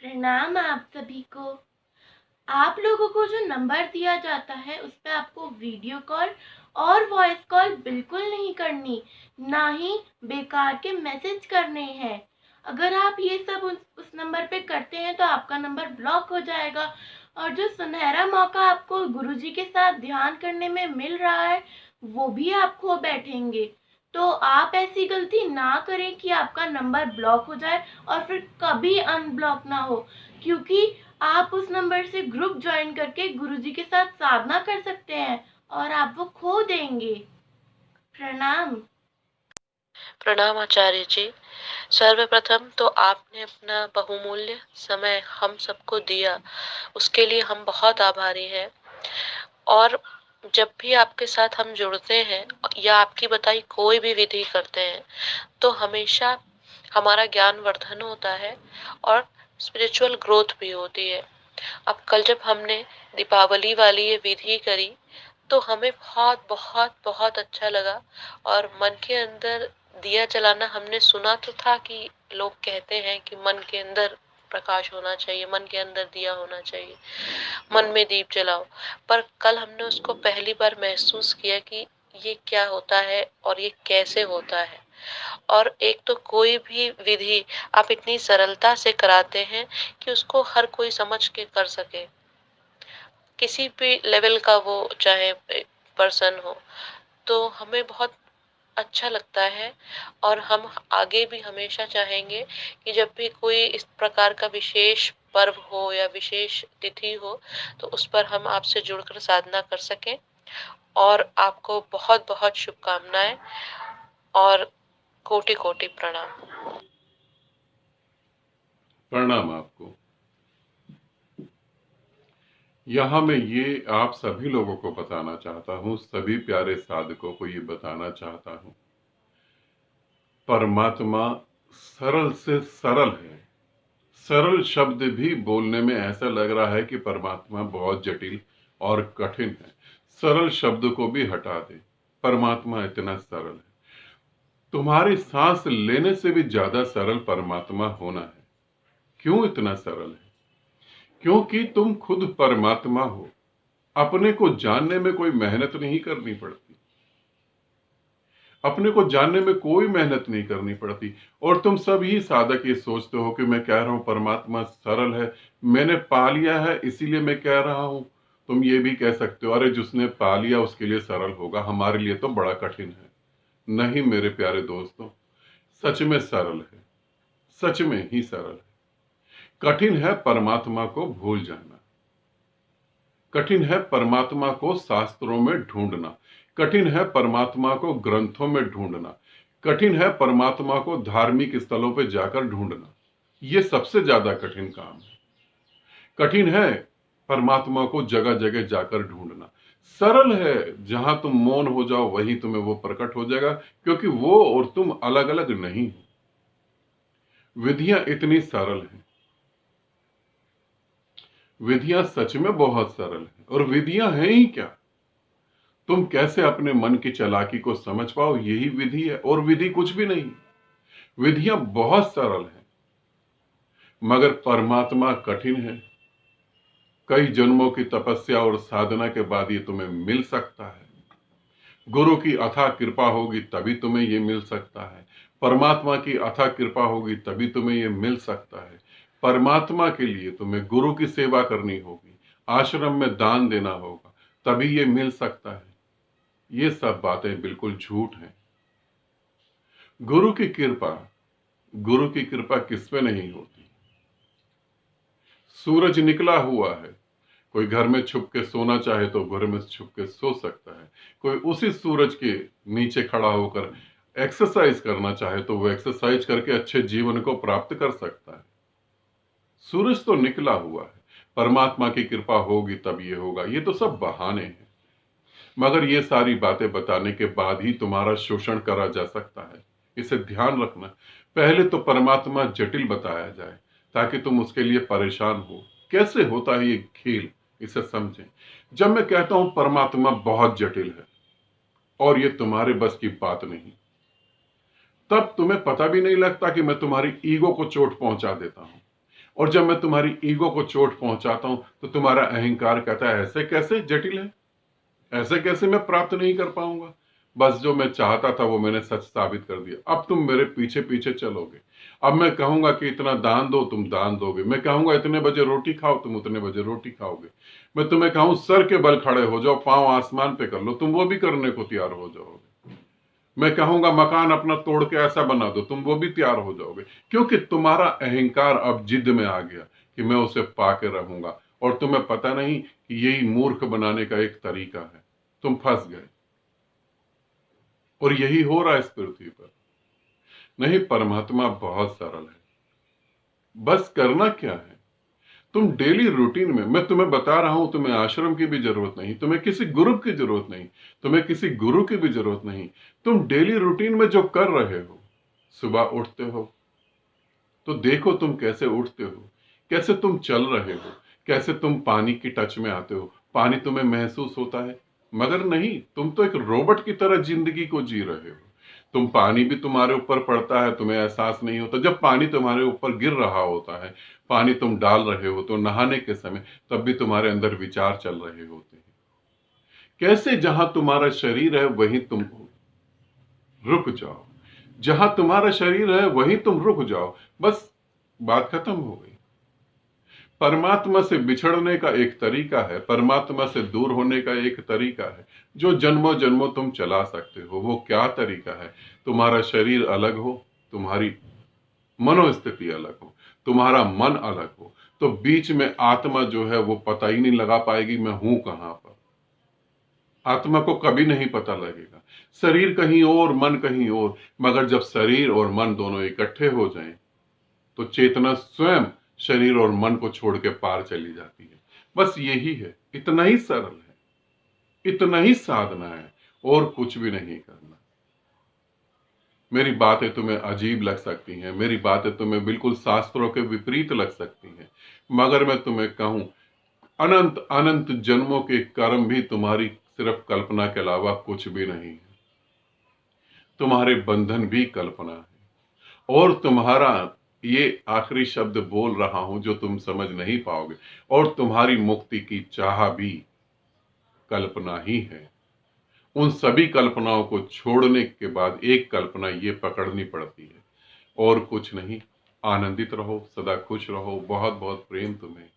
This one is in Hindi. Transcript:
प्रणाम आप सभी को। आप लोगों को जो नंबर दिया जाता है उस पे आपको वीडियो कॉल और वॉइस कॉल बिल्कुल नहीं करनी, ना ही बेकार के मैसेज करने हैं। अगर आप ये सब उस नंबर पे करते हैं तो आपका नंबर ब्लॉक हो जाएगा और जो सुनहरा मौका आपको गुरुजी के साथ ध्यान करने में मिल रहा है वो भी आप खो बैठेंगे। तो आप ऐसी गलती ना करें कि आपका नंबर ब्लॉक हो जाए और फिर कभी अनब्लॉक ना हो, क्योंकि आप उस नंबर से ग्रुप ज्वाइन करके गुरुजी के साथ साधना कर सकते हैं और आप वो खो देंगे। प्रणाम। प्रणाम आचार्य जी। सर्वप्रथम तो आपने अपना बहुमूल्य समय हम सबको दिया, उसके लिए हम बहुत आभारी हैं। और जब भी आपके साथ हम जुड़ते हैं या आपकी बताई कोई भी विधि करते हैं तो हमेशा हमारा ज्ञान वर्धन होता है और स्पिरिचुअल ग्रोथ भी होती है। अब कल जब हमने दीपावली वाली ये विधि करी तो हमें बहुत बहुत बहुत अच्छा लगा। और मन के अंदर दिया जलाना हमने सुना तो था कि लोग कहते हैं कि मन के अंदर प्रकाश होना चाहिए, मन के अंदर दिया होना चाहिए, मन में दीप जलाओ। पर कल हमने उसको पहली बार महसूस किया कि ये क्या होता है और ये कैसे होता है। और एक तो कोई भी विधि आप इतनी सरलता से कराते हैं कि उसको हर कोई समझ के कर सके, किसी भी लेवल का वो चाहे पर्सन हो। तो हमें बहुत अच्छा लगता है और हम आगे भी हमेशा चाहेंगे कि जब भी कोई इस प्रकार का विशेष पर्व हो या विशेष तिथि हो तो उस पर हम आपसे जुड़कर साधना कर सकें। और आपको बहुत बहुत शुभकामनाएं और कोटि कोटि प्रणाम। प्रणाम आपको। यहाँ मैं ये आप सभी लोगों को बताना चाहता हूँ, सभी प्यारे साधकों को ये बताना चाहता हूँ, परमात्मा सरल से सरल है। सरल शब्द भी बोलने में ऐसा लग रहा है कि परमात्मा बहुत जटिल और कठिन है। सरल शब्द को भी हटा दे, परमात्मा इतना सरल है। तुम्हारी सांस लेने से भी ज्यादा सरल परमात्मा होना है। क्यों इतना सरल है? क्योंकि तुम खुद परमात्मा हो। अपने को जानने में कोई मेहनत नहीं करनी पड़ती, अपने को जानने में कोई मेहनत नहीं करनी पड़ती। और तुम सभी साधक ये सोचते हो कि मैं कह रहा हूं परमात्मा सरल है, मैंने पा लिया है इसीलिए मैं कह रहा हूं। तुम ये भी कह सकते हो अरे जिसने पा लिया उसके लिए सरल होगा, हमारे लिए तो बड़ा कठिन है। नहीं मेरे प्यारे दोस्तों, सच में सरल है, सच में ही सरल है। कठिन है परमात्मा को भूल जाना, कठिन है परमात्मा को शास्त्रों में ढूंढना, कठिन है परमात्मा को ग्रंथों में ढूंढना, कठिन है परमात्मा को धार्मिक स्थलों पर जाकर ढूंढना। यह सबसे ज्यादा कठिन काम है। कठिन है परमात्मा को जगह जगह जाकर ढूंढना। सरल है जहां तुम मौन हो जाओ वहीं तुम्हें वो प्रकट हो जाएगा, क्योंकि वो और तुम अलग अलग नहीं हो। विधियां इतनी सरल हैं, विधियां सच में बहुत सरल हैं। और विधियां हैं ही क्या, तुम कैसे अपने मन की चालाकी को समझ पाओ, यही विधि है। और विधि कुछ भी नहीं, विधियां बहुत सरल हैं मगर परमात्मा कठिन है। कई जन्मों की तपस्या और साधना के बाद ये तुम्हें मिल सकता है। गुरु की अथाह कृपा होगी तभी तुम्हें ये मिल सकता है। परमात्मा की अथाह कृपा होगी तभी तुम्हें ये मिल सकता है। परमात्मा के लिए तुम्हें गुरु की सेवा करनी होगी, आश्रम में दान देना होगा, तभी ये मिल सकता है। ये सब बातें बिल्कुल झूठ हैं। गुरु की कृपा, गुरु की कृपा किस पे नहीं होती। सूरज निकला हुआ है, कोई घर में छुप के सोना चाहे तो घर में छुप के सो सकता है। कोई उसी सूरज के नीचे खड़ा होकर एक्सरसाइज करना चाहे तो वो एक्सरसाइज करके अच्छे जीवन को प्राप्त कर सकता है। सूरज तो निकला हुआ है, परमात्मा की कृपा होगी तब ये होगा। ये तो सब बहाने हैं। मगर ये सारी बातें बताने के बाद ही तुम्हारा शोषण करा जा सकता है, इसे ध्यान रखना। पहले तो परमात्मा जटिल बताया जाए ताकि तुम उसके लिए परेशान हो। कैसे होता है ये खेल, इसे समझें। जब मैं कहता हूं परमात्मा बहुत जटिल है और ये तुम्हारे बस की बात नहीं, तब तुम्हें पता भी नहीं लगता कि मैं तुम्हारी ईगो को चोट पहुंचा देता हूं। और जब मैं तुम्हारी ईगो को चोट पहुंचाता हूं तो तुम्हारा अहंकार कहता है ऐसे कैसे, जटिल है, ऐसे कैसे मैं प्राप्त नहीं कर पाऊंगा। बस जो मैं चाहता था वो मैंने सच साबित कर दिया। अब तुम मेरे पीछे पीछे चलोगे। अब मैं कहूंगा कि इतना दान दो, तुम दान दोगे। मैं कहूंगा इतने बजे रोटी खाओ, तुम उतने बजे रोटी खाओगे। मैं तुम्हें कहूं सर के बल खड़े हो जाओ, पांव आसमान पे कर लो, तुम वो भी करने को तैयार हो जाओगे। मैं कहूंगा मकान अपना तोड़ के ऐसा बना दो, तुम वो भी तैयार हो जाओगे। क्योंकि तुम्हारा अहंकार अब जिद में आ गया कि मैं उसे पाके रहूंगा। और तुम्हें पता नहीं कि यही मूर्ख बनाने का एक तरीका है। तुम फंस गए और यही हो रहा है इस पृथ्वी पर। नहीं, परमात्मा बहुत सरल है। बस करना क्या है, तुम डेली रूटीन में, मैं तुम्हें बता रहा हूं, तुम्हें आश्रम की भी जरूरत नहीं, तुम्हें किसी गुरु की जरूरत नहीं, तुम्हें किसी गुरु की भी जरूरत नहीं। तुम डेली रूटीन में जो कर रहे हो, सुबह उठते हो तो देखो तुम कैसे उठते हो, कैसे तुम चल रहे हो, कैसे तुम पानी की टच में आते हो, पानी तुम्हें महसूस होता है। मगर नहीं, तुम तो एक रोबोट की तरह जिंदगी को जी रहे हो। तुम, पानी भी तुम्हारे ऊपर पड़ता है, तुम्हें एहसास नहीं होता। जब पानी तुम्हारे ऊपर गिर रहा होता है, पानी तुम डाल रहे हो तो नहाने के समय, तब भी तुम्हारे अंदर विचार चल रहे होते हैं। कैसे जहां तुम्हारा शरीर है वहीं तुम रुक जाओ, जहां तुम्हारा शरीर है वहीं तुम रुक जाओ, बस बात खत्म हो गई। परमात्मा से बिछड़ने का एक तरीका है, परमात्मा से दूर होने का एक तरीका है, जो जन्मों जन्मों तुम चला सकते हो। वो क्या तरीका है? तुम्हारा शरीर अलग हो, तुम्हारी मनोस्थिति अलग हो, तुम्हारा मन अलग हो, तो बीच में आत्मा जो है वो पता ही नहीं लगा पाएगी मैं हूं कहां पर। आत्मा को कभी नहीं पता लगेगा। शरीर कहीं और, मन कहीं और। मगर जब शरीर और मन दोनों इकट्ठे हो जाएं, तो चेतना स्वयं शरीर और मन को छोड़ के पार चली जाती है। बस यही है, इतना ही सरल है, इतना ही साधना है, और कुछ भी नहीं करना। मेरी बातें तुम्हें अजीब लग सकती हैं, मेरी बातें तुम्हें बिल्कुल शास्त्रों के विपरीत लग सकती हैं, मगर मैं तुम्हें कहूं, अनंत अनंत जन्मों के कर्म भी तुम्हारी सिर्फ कल्पना के अलावा कुछ भी नहीं है। तुम्हारे बंधन भी कल्पना है, और तुम्हारा ये आखिरी शब्द बोल रहा हूं जो तुम समझ नहीं पाओगे, और तुम्हारी मुक्ति की चाह भी कल्पना ही है। उन सभी कल्पनाओं को छोड़ने के बाद एक कल्पना ये पकड़नी पड़ती है, और कुछ नहीं। आनंदित रहो, सदा खुश रहो। बहुत बहुत प्रेम तुम्हें।